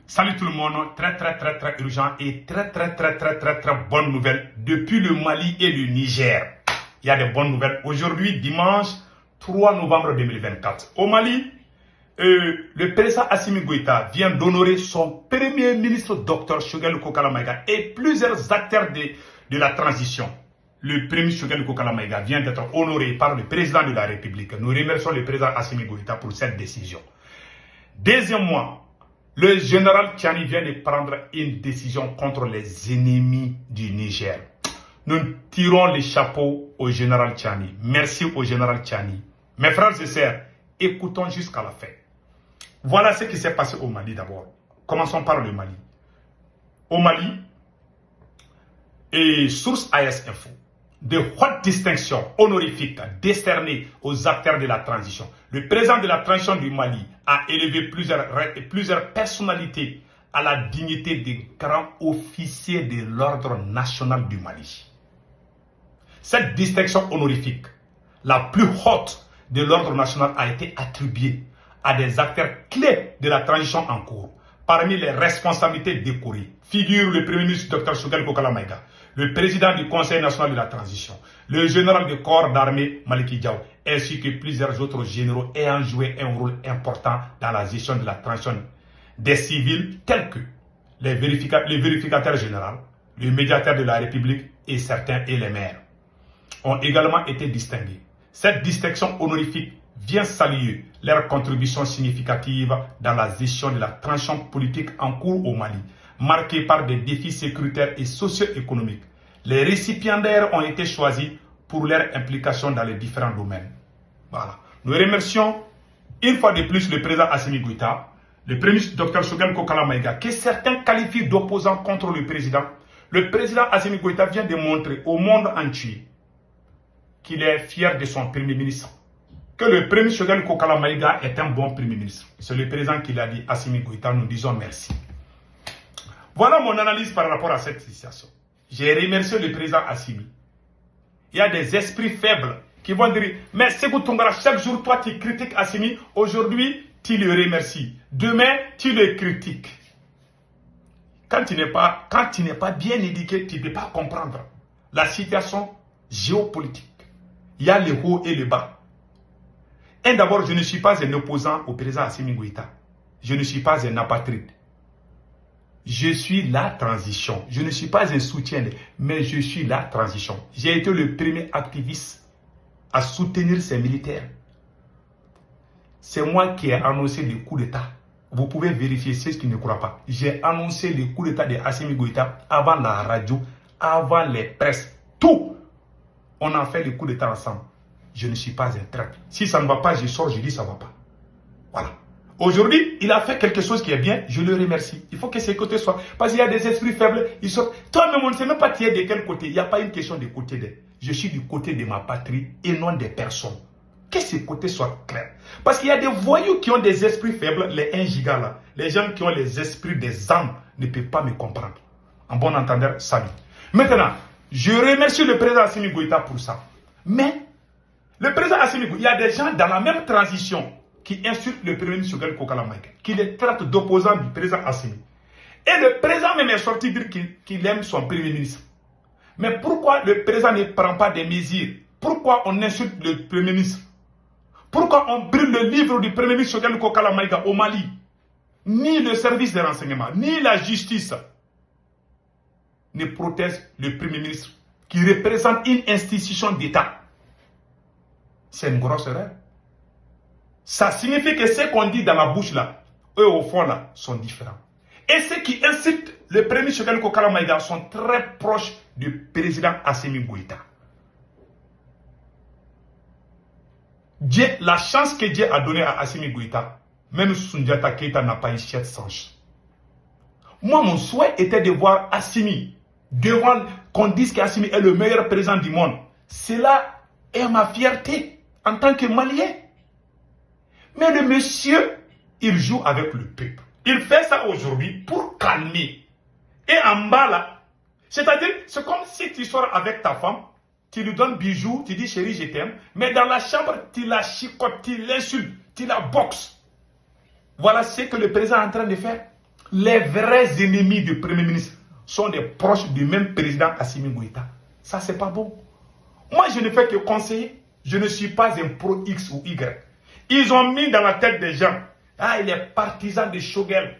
Salut tout le monde, très urgent et très bonne nouvelle depuis le Mali et le Niger. Il y a des bonnes nouvelles. Aujourd'hui, dimanche 3 novembre 2024. Au Mali, le président Assimi Goïta vient d'honorer son premier ministre, Dr Choguel Kokala Maïga, et plusieurs acteurs de la transition. Le premier ministre Choguel Kokala Maïga vient d'être honoré par le président de la République. Nous remercions le président Assimi Goïta pour cette décision. Deuxièmement, le général Tchani vient de prendre une décision contre les ennemis du Niger. Nous tirons les chapeaux au général Tchani. Merci au général Tchani. Mes frères et sœurs, écoutons jusqu'à la fin. Voilà ce qui s'est passé au Mali d'abord. Commençons par le Mali. Au Mali, et source AS Info, de hautes distinctions honorifiques décernées aux acteurs de la transition. Le président de la transition du Mali a élevé plusieurs personnalités à la dignité de grands officiers de l'ordre national du Mali. Cette distinction honorifique, la plus haute de l'ordre national, a été attribuée à des acteurs clés de la transition en cours. Parmi les responsabilités décorées figurent le Premier ministre Dr Choguel Kokala Maïga, le président du Conseil national de la transition, le général de corps d'armée Maliki Diaw, ainsi que plusieurs autres généraux ayant joué un rôle important dans la gestion de la transition des civils, tels que les vérificateurs généraux, le médiateur de la République et certains et les maires, ont également été distingués. Cette distinction honorifique vient saluer leur contribution significative dans la gestion de la transition politique en cours au Mali, marquée par des défis sécuritaires et socio-économiques. Les récipiendaires ont été choisis pour leur implication dans les différents domaines. Voilà. Nous remercions une fois de plus le président Assimi Goïta, le premier ministre Dr Choguel Kokala Maïga, que certains qualifient d'opposants contre le président. Le président Assimi Goïta vient de montrer au monde entier qu'il est fier de son premier ministre, que le premier ministre Choguel Kokala Maïga est un bon premier ministre. C'est le président qui l'a dit, Assimi Goïta, nous disons merci. Voilà mon analyse par rapport à cette situation. J'ai remercié le président Assimi. Il y a des esprits faibles qui vont dire, mais Sékou Toungara, chaque jour, toi, tu critiques Assimi. Aujourd'hui, tu le remercies. Demain, tu le critiques. Quand tu n'es pas bien éduqué, tu ne peux pas comprendre la situation géopolitique. Il y a le haut et le bas. Et d'abord, je ne suis pas un opposant au président Assimi Goïta. Je ne suis pas un apatride. Je suis la transition. Je ne suis pas un soutien, mais je suis la transition. J'ai été le premier activiste à soutenir ces militaires. C'est moi qui ai annoncé le coup d'État. Vous pouvez vérifier ceux qui ne croient pas. J'ai annoncé le coup d'État de Assimi Goïta avant la radio, avant les presses. Tout. On a fait le coup d'État ensemble. Je ne suis pas un traître. Si ça ne va pas, je sors, je dis ça ne va pas. Voilà. Aujourd'hui, il a fait quelque chose qui est bien, je le remercie. Il faut que ses côtés soient... Parce qu'il y a des esprits faibles, ils sont... Toi-même, on ne sait même pas qui est de quel côté. Il n'y a pas une question de côté de... Je suis du côté de ma patrie et non des personnes. Que ces côtés soient clairs. Parce qu'il y a des voyous qui ont des esprits faibles, les 1 giga là. Les gens qui ont les esprits des âmes ne peuvent pas me comprendre. En bon entendeur, salut. Maintenant, je remercie le président Assimi Goïta pour ça. Mais, le président Assimi Goïta, il y a des gens dans la même transition qui insulte le premier ministre Choguel Kokala Maïga, qui les traite d'opposants du président Assimi. Et le président même est sorti dire qu'il aime son premier ministre. Mais pourquoi le président ne prend pas des mesures? Pourquoi on insulte le premier ministre? Pourquoi on brûle le livre du premier ministre Choguel Kokala Maïga au Mali? Ni le service de renseignement, ni la justice ne protègent le premier ministre, qui représente une institution d'État. C'est une grosse erreur. Ça signifie que ce qu'on dit dans la bouche là, eux au fond là, sont différents. Et ceux qui incitent le premier Choguel Kokala Maïga sont très proches du président Assimi Goïta. Dieu, la chance que Dieu a donnée à Assimi Goïta, même Soundiata Keïta n'a pas eu cette chance. Moi, mon souhait était de voir Assimi, devant qu'on dise qu'Assimi est le meilleur président du monde. Cela est ma fierté en tant que Malien. Mais le monsieur, il joue avec le peuple. Il fait ça aujourd'hui pour calmer. Et en bas là, c'est-à-dire, c'est comme si tu sors avec ta femme, tu lui donnes bijoux, tu dis chérie, je t'aime, mais dans la chambre, tu la chicotes, tu l'insultes, tu la boxes. Voilà ce que le président est en train de faire. les vrais ennemis du Premier ministre sont des proches du même président Assimi Goïta. Ça, c'est pas bon. Moi, je ne fais que conseiller. Je ne suis pas un pro X ou Y. Ils ont mis dans la tête des gens, ah, il est partisan de Choguel.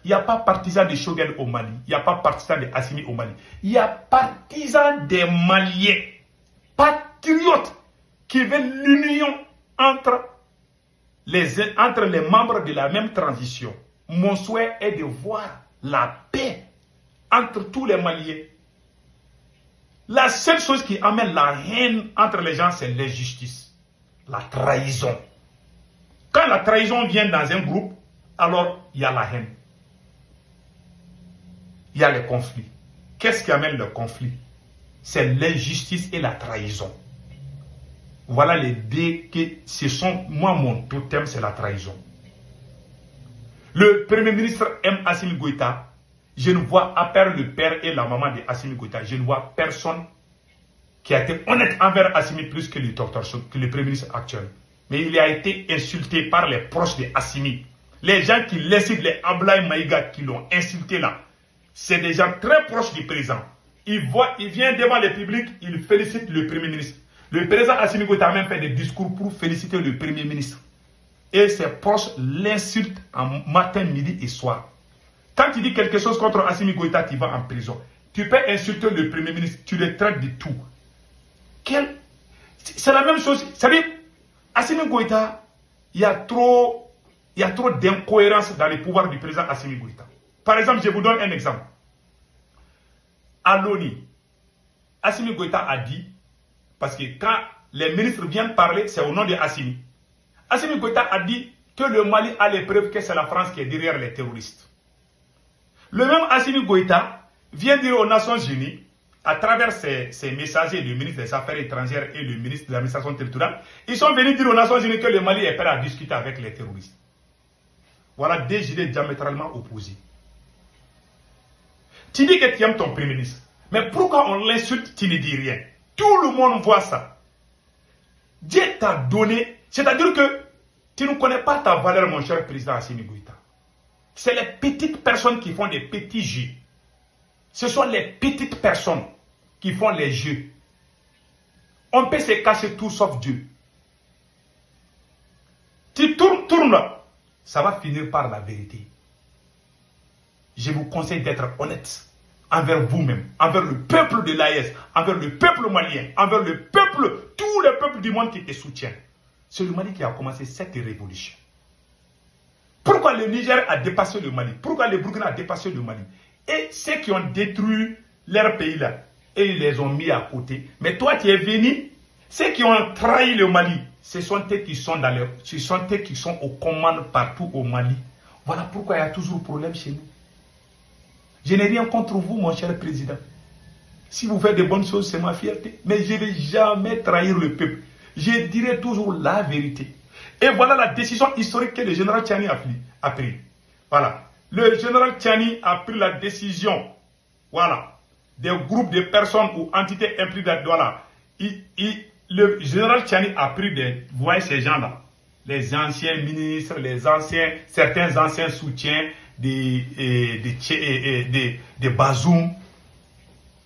Il n'y a pas partisan de Choguel au Mali. Il n'y a pas partisan de Assimi au Mali. Il y a partisan des Maliens, patriotes, qui veulent l'union entre les membres de la même transition. Mon souhait est de voir la paix entre tous les Maliens. La seule chose qui amène la haine entre les gens, c'est l'injustice, la trahison. Quand la trahison vient dans un groupe, alors il y a la haine. Il y a les conflits. Qu'est-ce qui amène le conflit? C'est l'injustice et la trahison. Voilà les deux que ce sont, moi mon totem, c'est la trahison. Le Premier ministre aime Assimi Goïta. Je ne vois, à part le père et la maman de Assimi Goïta, je ne vois personne qui a été honnête envers Assimi plus que le docteur, que le Premier ministre actuel. Mais il a été insulté par les proches de Assimi. Les gens qui l'insultent, les Ablaye Maïga qui l'ont insulté là, c'est des gens très proches du président. Il vient devant le public, il félicite le Premier ministre. Le président Assimi Goïta a même fait des discours pour féliciter le Premier ministre. Et ses proches l'insultent en matin, midi et soir. Quand tu dis quelque chose contre Assimi Goïta, tu vas en prison. Tu peux insulter le Premier ministre, tu le traites de tout. C'est la même chose. C'est-à-dire, Assimi Goïta, il y a trop d'incohérence dans les pouvoirs du président Assimi Goïta. Par exemple, je vous donne un exemple. À l'ONU, Assimi Goïta a dit, parce que quand les ministres viennent parler, c'est au nom de Assimi. Assimi Goïta a dit que le Mali a les preuves que c'est la France qui est derrière les terroristes. Le même Assimi Goïta vient dire aux Nations Unies, à travers ses messagers, le ministre des Affaires étrangères et le ministre de l'administration territoriale, ils sont venus dire aux Nations Unies que le Mali est prêt à discuter avec les terroristes. Voilà deux idées diamétralement opposées. Tu dis que tu aimes ton Premier ministre, mais pourquoi on l'insulte, tu ne dis rien? Tout le monde voit ça. Dieu t'a donné, c'est-à-dire que tu ne connais pas ta valeur, mon cher président Assimi Goïta. C'est les petites personnes qui font des petits jeux. Ce sont les petites personnes qui font les jeux. On peut se cacher tout sauf Dieu. Tu tournes là, ça va finir par la vérité. Je vous conseille d'être honnête envers vous-même, envers le peuple de l'AES, envers le peuple malien, envers le peuple, tous les peuples du monde qui te soutiennent. C'est le Mali qui a commencé cette révolution. Pourquoi le Niger a dépassé le Mali? Pourquoi le Burkina a dépassé le Mali? Et ceux qui ont détruit leur pays là, et ils les ont mis à côté. Mais toi, tu es venu, ceux qui ont trahi le Mali, ce sont eux qui sont aux commandes partout au Mali. Voilà pourquoi il y a toujours problème chez nous. Je n'ai rien contre vous, mon cher président. Si vous faites de bonnes choses, c'est ma fierté. Mais je ne vais jamais trahir le peuple. Je dirai toujours la vérité. Et voilà la décision historique que le général Tchani a prise. Voilà. Le général Tchani a pris la décision, voilà, des groupes de personnes ou entités impliquées. Voilà. Le général Tchani a pris vous voyez ces gens-là, les anciens ministres, certains anciens soutiens de Bazoum,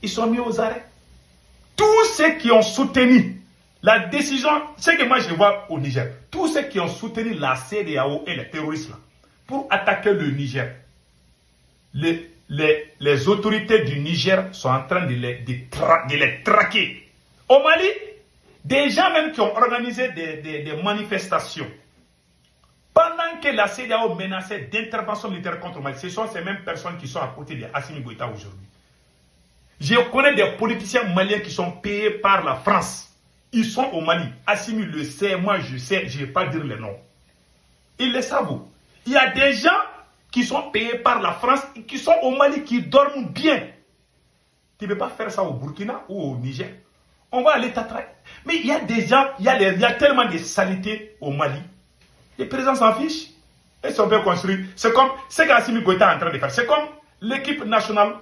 ils sont mis aux arrêts. Tous ceux qui ont soutenu la décision, c'est que moi je vois au Niger, tous ceux qui ont soutenu la CEDEAO et les terroristes là, pour attaquer le Niger, les autorités du Niger sont en train de les traquer. Au Mali, des gens même qui ont organisé des manifestations, pendant que la CEDEAO menaçait d'intervention militaire contre le Mali, ce sont ces mêmes personnes qui sont à côté de Assimi Goïta aujourd'hui. Je connais des politiciens maliens qui sont payés par la France. Ils sont au Mali. Assimi le sait, moi je sais, je ne vais pas dire les noms. Ils le savent. Il y a des gens qui sont payés par la France et qui sont au Mali, qui dorment bien. Tu ne peux pas faire ça au Burkina ou au Niger. On va aller t'attraper. Mais il y a des gens, il y a tellement de saletés au Mali. Les présidents s'en fichent. Et si on peut construire, c'est comme ce qu'Assimi Goïta est en train de faire. C'est comme l'équipe nationale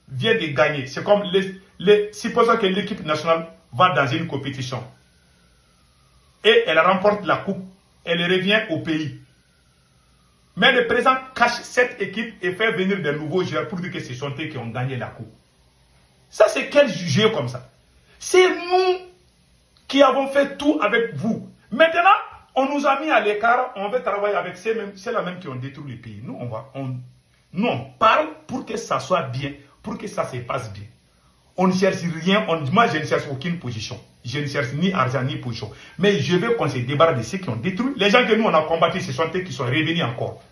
vient de gagner. C'est comme, supposons que l'équipe nationale va dans une compétition. Et elle remporte la coupe. Elle revient au pays. Mais le président cache cette équipe et fait venir des nouveaux joueurs pour dire que ce sont eux qui ont gagné la coupe. Ça, c'est quel jeu comme ça? C'est nous qui avons fait tout avec vous. Maintenant, on nous a mis à l'écart, on veut travailler avec ceux-là même qui ont détruit le pays. Nous, on parle pour que ça soit bien, pour que ça se passe bien. On ne cherche rien, moi je ne cherche aucune position. Je ne cherche ni argent ni position. Mais je veux qu'on se débarrasse de ceux qui ont détruit. Les gens que nous on a combattus, ce sont eux qui sont revenus encore.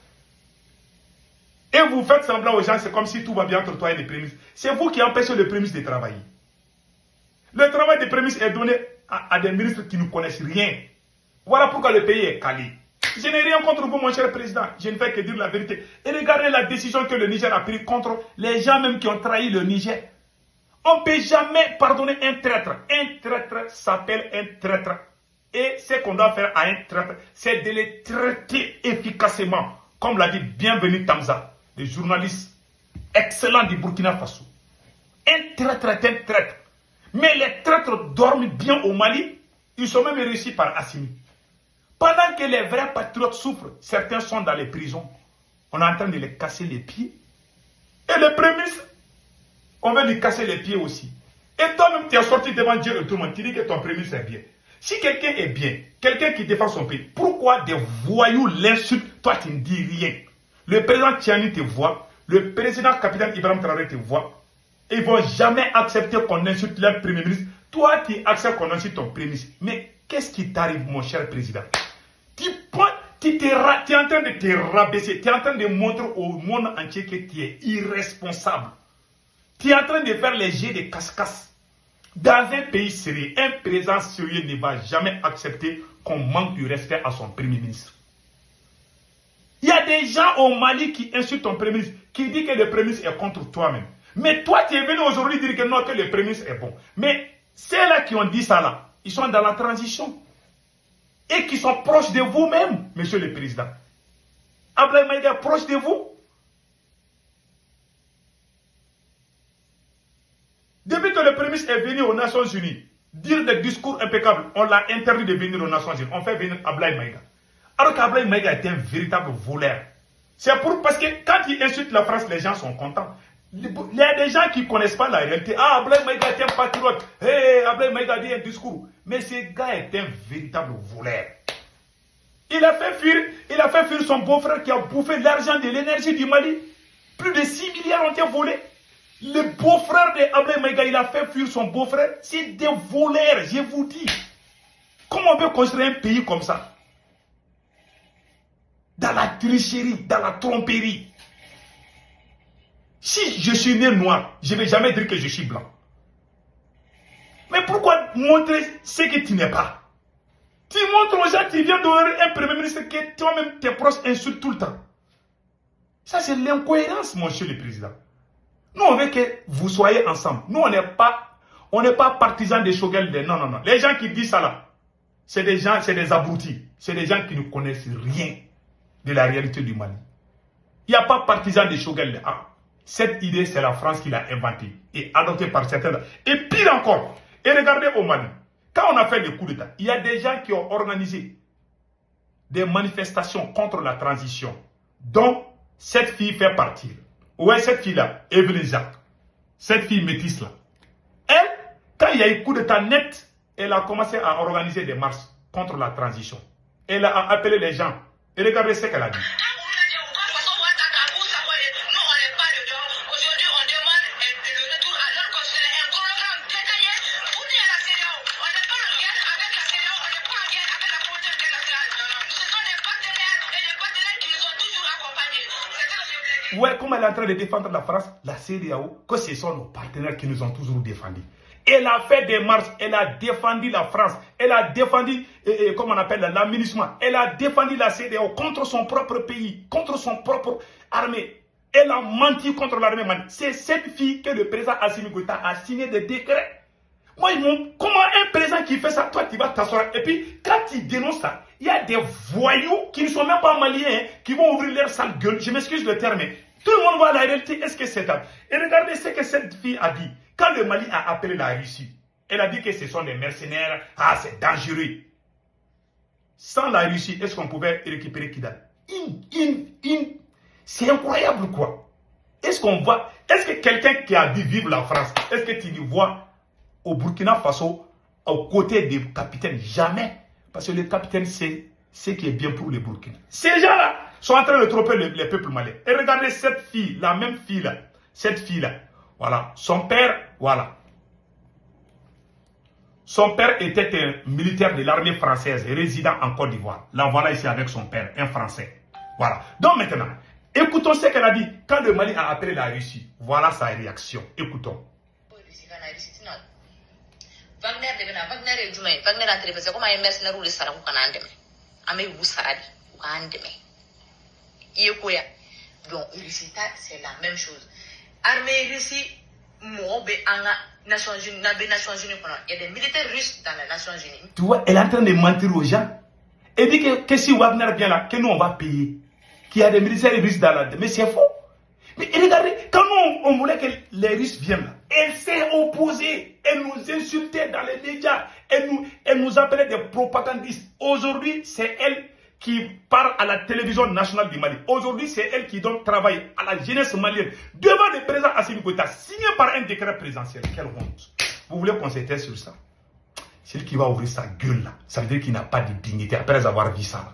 Et vous faites semblant aux gens, c'est comme si tout va bien entre toi et les prémices. C'est vous qui empêchez les prémices de travailler. Le travail des prémices est donné à des ministres qui ne connaissent rien. Voilà pourquoi le pays est calé. Je n'ai rien contre vous, mon cher président. Je ne fais que dire la vérité. Et regardez la décision que le Niger a prise contre les gens même qui ont trahi le Niger. On ne peut jamais pardonner un traître. Un traître s'appelle un traître. Et ce qu'on doit faire à un traître, c'est de les traiter efficacement. Comme l'a dit Bienvenu Tamza, le journaliste excellent du Burkina Faso. Un traître est un traître. Mais les traîtres dorment bien au Mali. Ils sont même réussis par Assimi. Pendant que les vrais patriotes souffrent, certains sont dans les prisons. On est en train de les casser les pieds. Et le premier ministre, on veut lui casser les pieds aussi. Et toi-même, tu es sorti devant Dieu et tout le monde. Tu dis que ton premier ministre est bien. Si quelqu'un est bien, quelqu'un qui défend son pays, pourquoi des voyous l'insultent? Toi, tu ne dis rien. Le président Tiani te voit. Le président capitaine Ibrahim Traoré te voit. Ils ne vont jamais accepter qu'on insulte leur premier ministre. Toi, tu acceptes qu'on insulte ton premier ministre. Mais qu'est-ce qui t'arrive, mon cher président? Tu es en train de te rabaisser. Tu es en train de montrer au monde entier que tu es irresponsable. Tu es en train de faire les jets de casse-casse. Dans un pays sérieux, un président sérieux ne va jamais accepter qu'on manque du respect à son premier ministre. Il y a des gens au Mali qui insultent ton premier ministre, qui disent que le premier ministre est contre toi-même. Mais toi, tu es venu aujourd'hui dire que non, que le premier ministre est bon. Mais ceux-là qui ont dit ça là, ils sont dans la transition. Et qui sont proches de vous-même, monsieur le président. Ablaye Maïga est proche de vous. Depuis que le premier ministre est venu aux Nations Unies, dire des discours impeccables, on l'a interdit de venir aux Nations Unies. On fait venir Ablaye Maïga. Alors qu'Ablaye Maïga est un véritable voleur. C'est parce que quand il insulte la France, les gens sont contents. Il y a des gens qui ne connaissent pas la réalité. Ah, Ablaye Maïga est un patriote. Hey, Ablaye Maïga dit un discours. Mais ce gars est un véritable voleur. Il a fait fuir son beau-frère qui a bouffé l'argent de l'énergie du Mali. Plus de 6 milliards ont été volés. Le beau-frère de Ablaye Maïga, il a fait fuir son beau-frère. C'est des voleurs, je vous dis. Comment on peut construire un pays comme ça? Dans la tricherie, dans la tromperie. Si je suis né noir, je ne vais jamais dire que je suis blanc. Mais pourquoi montrer ce que tu n'es pas? Tu montres aux gens, tu viens d'honorer un premier ministre que toi-même, tes proches insultent tout le temps. Ça, c'est l'incohérence, monsieur le président. Nous, on veut que vous soyez ensemble. Nous, on n'est pas partisans des Choguel. Non. Les gens qui disent ça là, c'est des gens, c'est des abrutis. C'est des gens qui ne connaissent rien de la réalité du Mali. Il n'y a pas partisans des Choguel. Cette idée, c'est la France qui l'a inventée et adoptée par certains. Et pire encore, et regardez au Mali, quand on a fait le coup d'État, il y a des gens qui ont organisé des manifestations contre la transition, dont cette fille fait partie. Ouais, cette fille-là, Evelyne Jacques, cette fille métisse là. Elle, quand il y a eu coup d'État net, elle a commencé à organiser des marches contre la transition. Elle a appelé les gens. Et regardez ce qu'elle a dit. Ouais, comme elle est en train de défendre la France, la CEDEAO, que ce sont nos partenaires qui nous ont toujours défendus. Elle a fait des marches, elle a défendu la France, elle a défendu, comment on appelle, l'aménagement, elle a défendu la CEDEAO contre son propre pays, contre son propre armée. Elle a menti contre l'armée malienne. C'est cette fille que le président Assimi Goïta a signé des décrets. Moi, comment un président qui fait ça, toi, tu vas t'asseoir. Et puis, quand il dénonce ça, il y a des voyous qui ne sont même pas maliens, hein, qui vont ouvrir leur sale gueule. Je m'excuse le terme, mais tout le monde voit la réalité. Est-ce que c'est ça? Et regardez ce que cette fille a dit. Quand le Mali a appelé la Russie, elle a dit que ce sont des mercenaires. Ah, c'est dangereux. Sans la Russie, est-ce qu'on pouvait récupérer Kidal? c'est incroyable quoi. Est-ce que quelqu'un qui a dû vivre la France, est-ce que tu le vois au Burkina Faso aux côtés des capitaines? Jamais. Parce que le capitaine sait ce qui est bien pour les Burkina. Ces gens-là sont en train de tromper les peuples maliens. Et regardez cette fille, la même fille-là. Cette fille-là. Voilà. Son père, voilà. Son père était un militaire de l'armée française résident en Côte d'Ivoire. Là, voilà ici avec son père, un Français. Voilà. Donc maintenant, écoutons ce qu'elle a dit quand le Mali a appelé la Russie. Voilà sa réaction. Écoutons. Wagner de bena Wagner e jumay Wagner a télé parce que comme ay mercenaire ou le sara ko kana ndeme amay bu saradi ko ka ndeme yeko ya donc ici c'est la même chose armée Russie mo be anga Nations Unies na be Nations Unies kono il y a des militaires russes dans les Nations Unies. Tu vois, elle est en train de mentir aux gens. Elle dit que si Wagner vient là, que nous on va payer, qu'il y a des militaires russes dans la... Mais c'est faux. Mais regardez, quand on voulait que les Russes viennent là, elle s'est opposée. Elle nous insultait dans les médias. Elle nous appelait des propagandistes. Aujourd'hui, c'est elle qui parle à la télévision nationale du Mali. Aujourd'hui, c'est elle qui donne travail à la jeunesse malienne devant le président Assimi Goïta, signé par un décret présidentiel. Quelle honte. Vous voulez qu'on s'éteint sur ça? Celui qui va ouvrir sa gueule là, ça veut dire qu'il n'a pas de dignité après avoir vu ça là.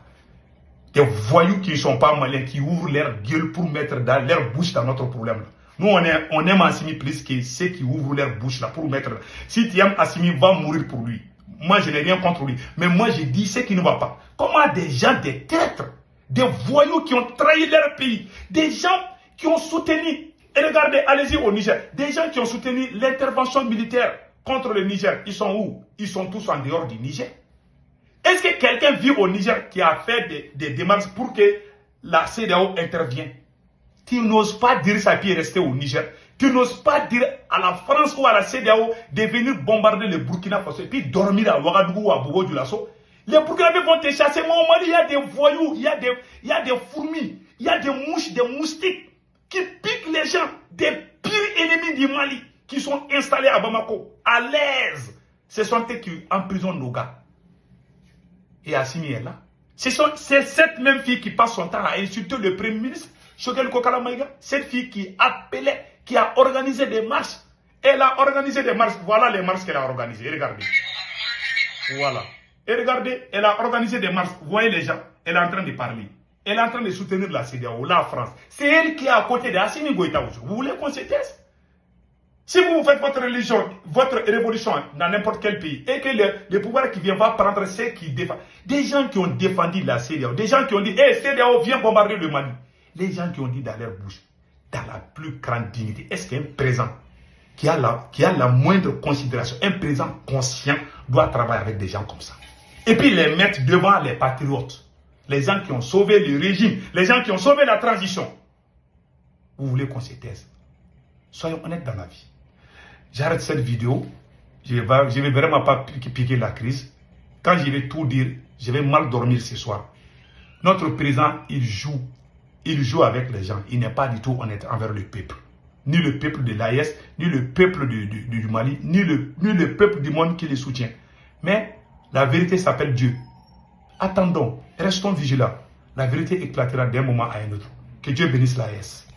Des voyous qui ne sont pas maliens, qui ouvrent leur gueule pour mettre dans leur bouche dans notre problème. Là. Nous, on aime Assimi plus que ceux qui ouvrent leur bouche là pour mettre... Si tu aimes Assimi, va mourir pour lui. Moi, je n'ai rien contre lui. Mais moi, je dis ce qui ne va pas. Comment des gens, des traîtres, des voyous qui ont trahi leur pays, des gens qui ont soutenu... Et regardez, allez-y au Niger. Des gens qui ont soutenu l'intervention militaire contre le Niger. Ils sont où? Ils sont tous en dehors du Niger. Est-ce que quelqu'un vit au Niger qui a fait des démarches pour que la CEDEAO intervienne? Tu n'oses pas dire ça puis rester au Niger. Tu n'oses pas dire à la France ou à la CEDEAO de venir bombarder le Burkina Faso et puis dormir à Ouagadougou ou à Bobo du Lasso. Les Burkinabés vont te chasser. Mais au Mali, il y a des voyous, il y a des fourmis, il y a des mouches, des moustiques qui piquent les gens, des pires ennemis du Mali qui sont installés à Bamako, à l'aise. Ce sont eux qui emprisonnent nos gars. Et Assimi est là. C'est cette même fille qui passe son temps à insulter le Premier ministre, Choguel Kokala Maïga. Cette fille qui appelait, qui a organisé des marches. Elle a organisé des marches. Voilà les marches qu'elle a organisées. Regardez. Voilà. Et regardez, elle a organisé des marches. Vous voyez les gens. Elle est en train de parler. Elle est en train de soutenir la CEDEAO, la France. C'est elle qui est à côté d'Assimi Goïta. Vous voulez qu'on se taise? Si vous faites votre religion, votre révolution dans n'importe quel pays, et que le pouvoir qui vient va prendre ceux qui défendent, des gens qui ont défendu la CEDEAO, des gens qui ont dit, hey, CEDEAO, viens bombarder le Mali. Les gens qui ont dit dans leur bouche, dans la plus grande dignité, est-ce qu'un président qui a la moindre considération, un président conscient, doit travailler avec des gens comme ça? Et puis les mettre devant les patriotes, les gens qui ont sauvé le régime, les gens qui ont sauvé la transition. Vous voulez qu'on se taise? Soyons honnêtes dans la vie. J'arrête cette vidéo. Je ne vais vraiment pas piquer la crise. Quand je vais tout dire, je vais mal dormir ce soir. Notre président, il joue avec les gens. Il n'est pas du tout honnête envers le peuple. Ni le peuple de l'AES, ni le peuple du Mali, ni le peuple du monde qui les soutient. Mais la vérité s'appelle Dieu. Attendons, restons vigilants. La vérité éclatera d'un moment à un autre. Que Dieu bénisse l'AES.